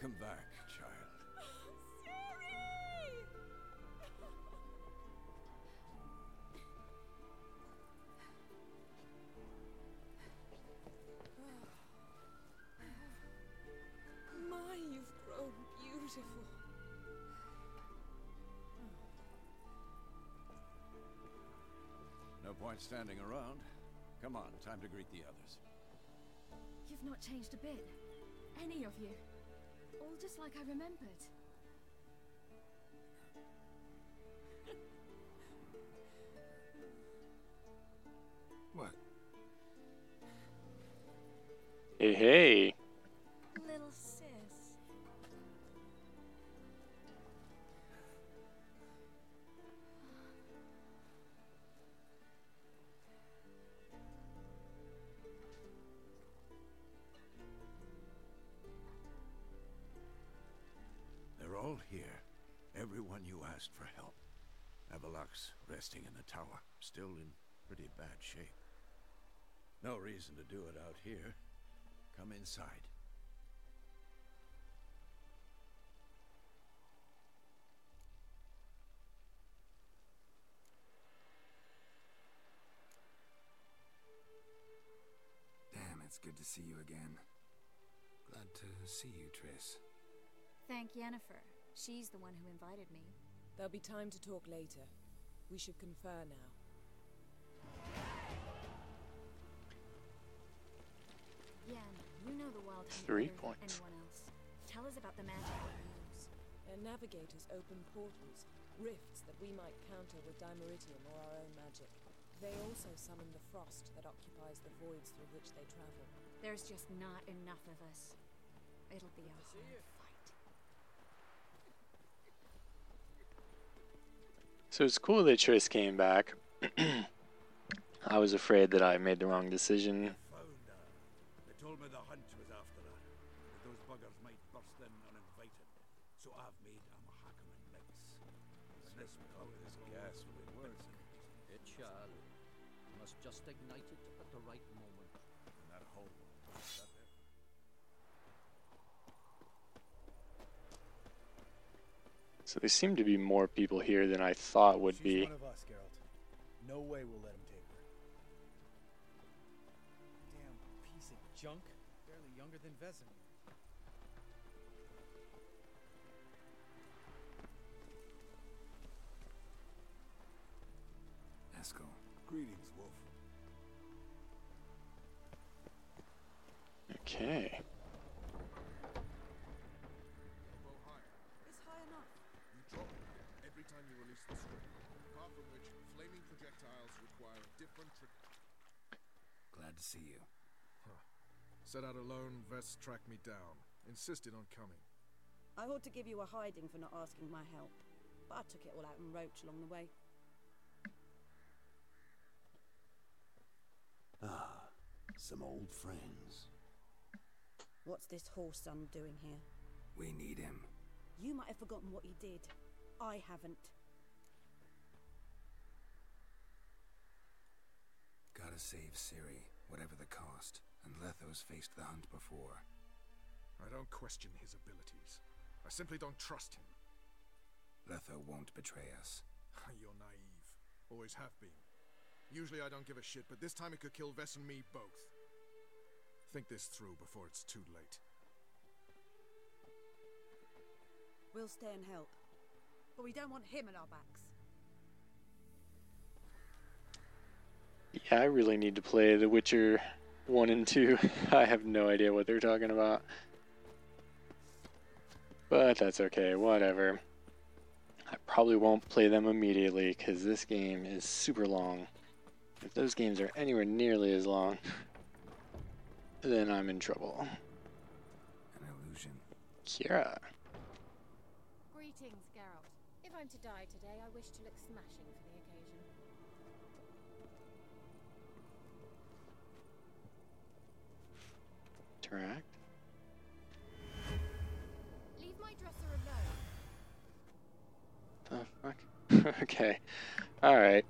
Welcome back, child. Siri! My, you've grown beautiful. No point standing around. Come on, time to greet the others. You've not changed a bit. Any of you. All just like I remembered. What? Hey, hey. Little sis. They're all here. Everyone you asked for help. Avalok's resting in the tower, still in pretty bad shape. No reason to do it out here. Come inside. Damn, it's good to see you again. Glad to see you, Triss. Thank Yennefer. She's the one who invited me. There'll be time to talk later. We should confer now. Yen, you know the Wild Hunt 3 better than points. anyone else. Tell us about the magic they use. Their navigators open portals, rifts that we might counter with Dimeritium or our own magic. They also summon the frost that occupies the voids through which they travel. There's just not enough of us. It'll be a hard fight. So it's cool that Triss came back. I was afraid that I made the wrong decision. Found her. They told me the hunt was after her. But those buggers might burst in uninvited. So I've made a Mahakaman mix. And this gas will work. It shall. You must just ignite it at the right moment. In that hole. Is that it? So there seem to be more people here than I thought would be. She's one of us, Geralt. No way we'll let him take her. Damn piece of junk. Barely younger than Vesemir. Eskel. Greetings, Wolf. Okay. It's high enough. You drop it every time you release the string, apart from which flaming projectiles require a different Glad to see you. Set out alone, Vest tracked me down. Insisted on coming. I ought to give you a hiding for not asking my help, but I took it all out in Roach along the way. Ah, some old friends. What's this horse son doing here? We need him. You might have forgotten what he did. I haven't. Gotta save Ciri, whatever the cost. And Letho's faced the hunt before. I don't question his abilities. I simply don't trust him. Letho won't betray us. You're naive. Always have been. Usually I don't give a shit, but this time it could kill Vess and me both. Think this through before it's too late. We'll stay and help. But we don't want him at our backs. Yeah, I really need to play The Witcher 1 and 2. I have no idea what they're talking about. But that's okay, whatever. I probably won't play them immediately because this game is super long. If those games are anywhere nearly as long, then I'm in trouble. An illusion. Kiera. Greetings, Geralt. If I'm to die today, I wish to look smashing for the occasion. Interact. Leave my dresser alone. The fuck? Okay. Alright.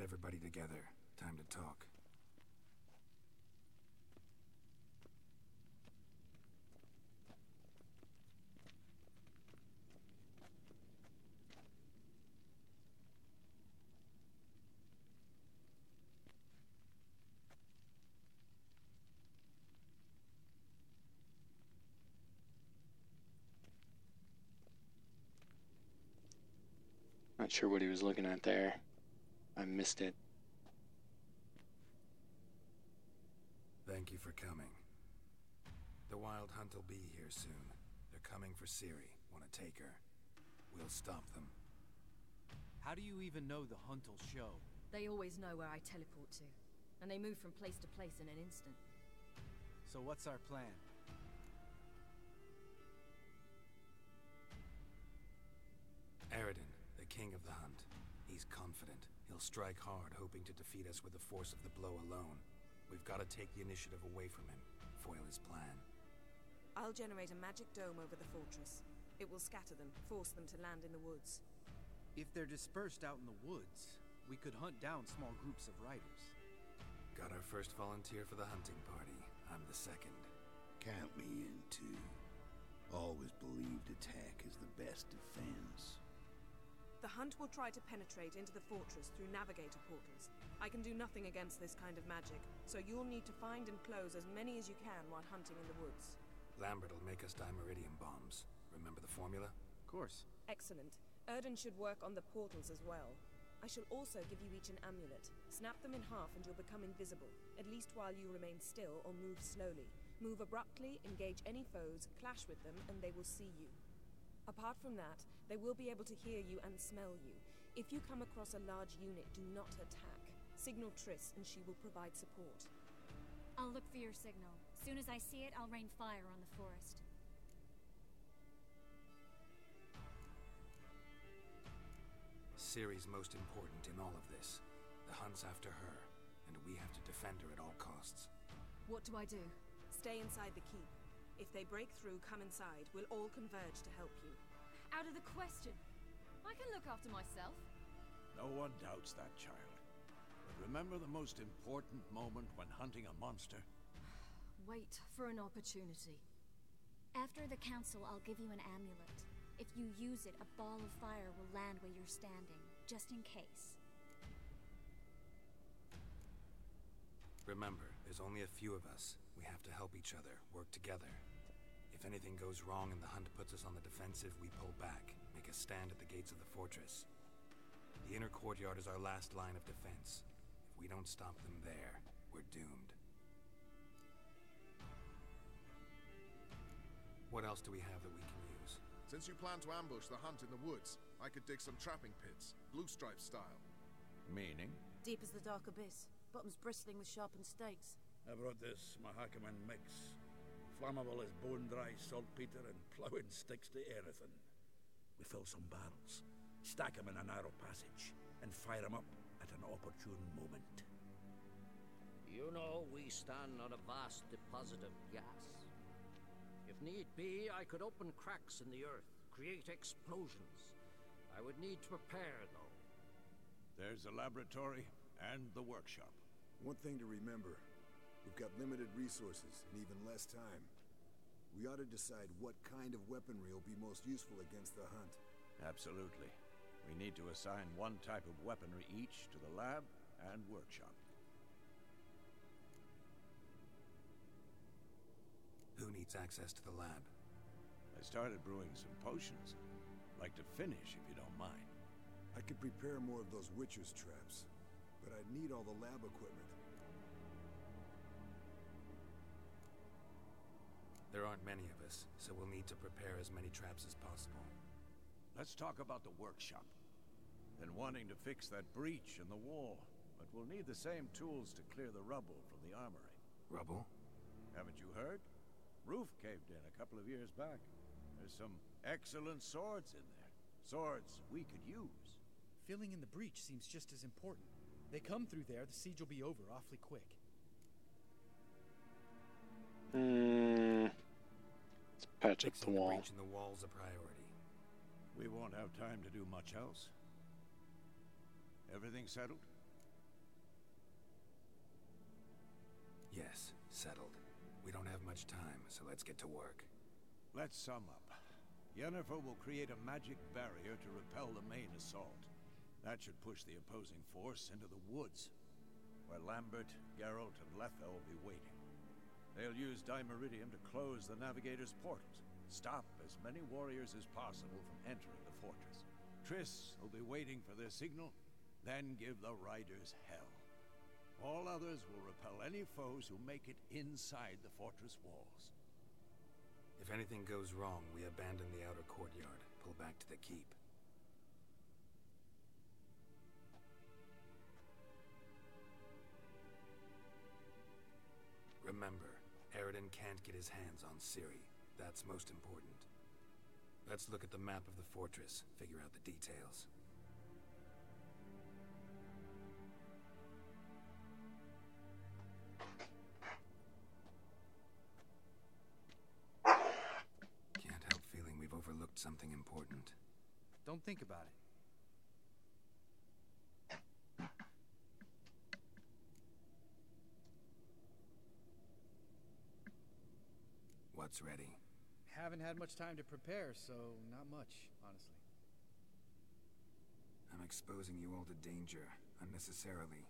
everybody together. Time to talk. Not sure what he was looking at there. I missed it. Thank you for coming. The Wild Hunt will be here soon. They're coming for Ciri. Want to take her? We'll stop them. How do you even know the hunt will show? They always know where I teleport to, and they move from place to place in an instant. So what's our plan? Aridin, the king of the hunt. He's confident. He'll strike hard, hoping to defeat us with the force of the blow alone. We've got to take the initiative away from him, foil his plan. I'll generate a magic dome over the fortress. It will scatter them, force them to land in the woods. If they're dispersed out in the woods, we could hunt down small groups of riders. Got our first volunteer for the hunting party. I'm the second. Count me in, too. Always believed attack is the best defense. The hunt will try to penetrate into the fortress through navigator portals. I can do nothing against this kind of magic, so you'll need to find and close as many as you can while hunting in the woods. Lambert will make us dimeridium bombs. Remember the formula? Of course. Excellent. Erden should work on the portals as well. I shall also give you each an amulet. Snap them in half and you'll become invisible, at least while you remain still or move slowly. Move abruptly, engage any foes, clash with them, and they will see you. Apart from that, they will be able to hear you and smell you. If you come across a large unit, do not attack. Signal Triss and she will provide support. I'll look for your signal. Soon as I see it, I'll rain fire on the forest. Ciri's most important in all of this. The hunt's after her, and we have to defend her at all costs. What do I do? Stay inside the keep. If they break through, come inside. We'll all converge to help you. Out of the question. I can look after myself. No one doubts that, child. But remember the most important moment when hunting a monster? Wait for an opportunity. After the council, I'll give you an amulet. If you use it, a ball of fire will land where you're standing, just in case. Remember, there's only a few of us. We have to help each other, work together. If anything goes wrong and the hunt puts us on the defensive, we pull back, make a stand at the gates of the fortress. The inner courtyard is our last line of defense. If we don't stop them there, we're doomed. What else do we have that we can use? Since you plan to ambush the hunt in the woods, I could dig some trapping pits, blue stripe style. Meaning? Deep as the dark abyss. Bottoms bristling with sharpened stakes. I brought this Mahakaman mix. Flammable as bone-dry saltpeter and plowing sticks to anything. We fill some barrels, stack them in a narrow passage, and fire them up at an opportune moment. You know, we stand on a vast deposit of gas. If need be, I could open cracks in the earth, create explosions. I would need to prepare, though. There's the laboratory and the workshop. One thing to remember. We've got limited resources and even less time. We ought to decide what kind of weaponry will be most useful against the hunt. Absolutely. We need to assign one type of weaponry each to the lab and workshop. Who needs access to the lab? I started brewing some potions. Like to finish, if you don't mind. I could prepare more of those Witcher's traps, but I'd need all the lab equipment. There aren't many of us, so we'll need to prepare as many traps as possible. Let's talk about the workshop. Been wanting to fix that breach in the wall, but we'll need the same tools to clear the rubble from the armory. Rubble? Haven't you heard? Roof caved in a couple of years back. There's some excellent swords in there. Swords we could use. Filling in the breach seems just as important. They come through there, the siege will be over awfully quick. Let's patch up the wall. Breaching the wall's a priority. We won't have time to do much else. Everything settled? Yes, settled. We don't have much time, so let's get to work. Let's sum up. Yennefer will create a magic barrier to repel the main assault. That should push the opposing force into the woods, where Lambert, Geralt, and Letha will be waiting. They'll use Dimeridium to close the Navigator's portals, stop as many warriors as possible from entering the fortress. Triss will be waiting for their signal, then give the riders hell. All others will repel any foes who make it inside the fortress walls. If anything goes wrong, we abandon the outer courtyard, pull back to the keep. Remember, Aridin can't get his hands on Ciri. That's most important. Let's look at the map of the fortress, figure out the details. Can't help feeling we've overlooked something important. Don't think about it. What's ready? Haven't had much time to prepare, so not much, honestly. I'm exposing you all to danger, unnecessarily.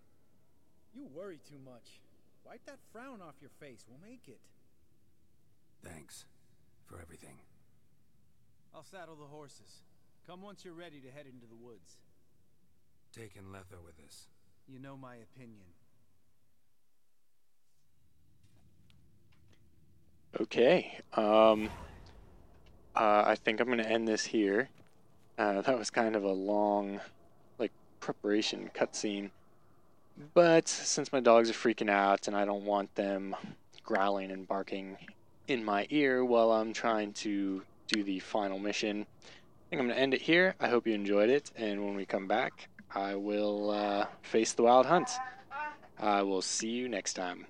You worry too much. Wipe that frown off your face, we'll make it. Thanks for everything. I'll saddle the horses. Come once you're ready to head into the woods. Taking Letha with us. You know my opinion. Okay. I think I'm going to end this here. That was kind of a long, preparation cutscene. But since my dogs are freaking out and I don't want them growling and barking in my ear while I'm trying to do the final mission, I think I'm going to end it here. I hope you enjoyed it, and when we come back, I will face the wild hunt. I will see you next time.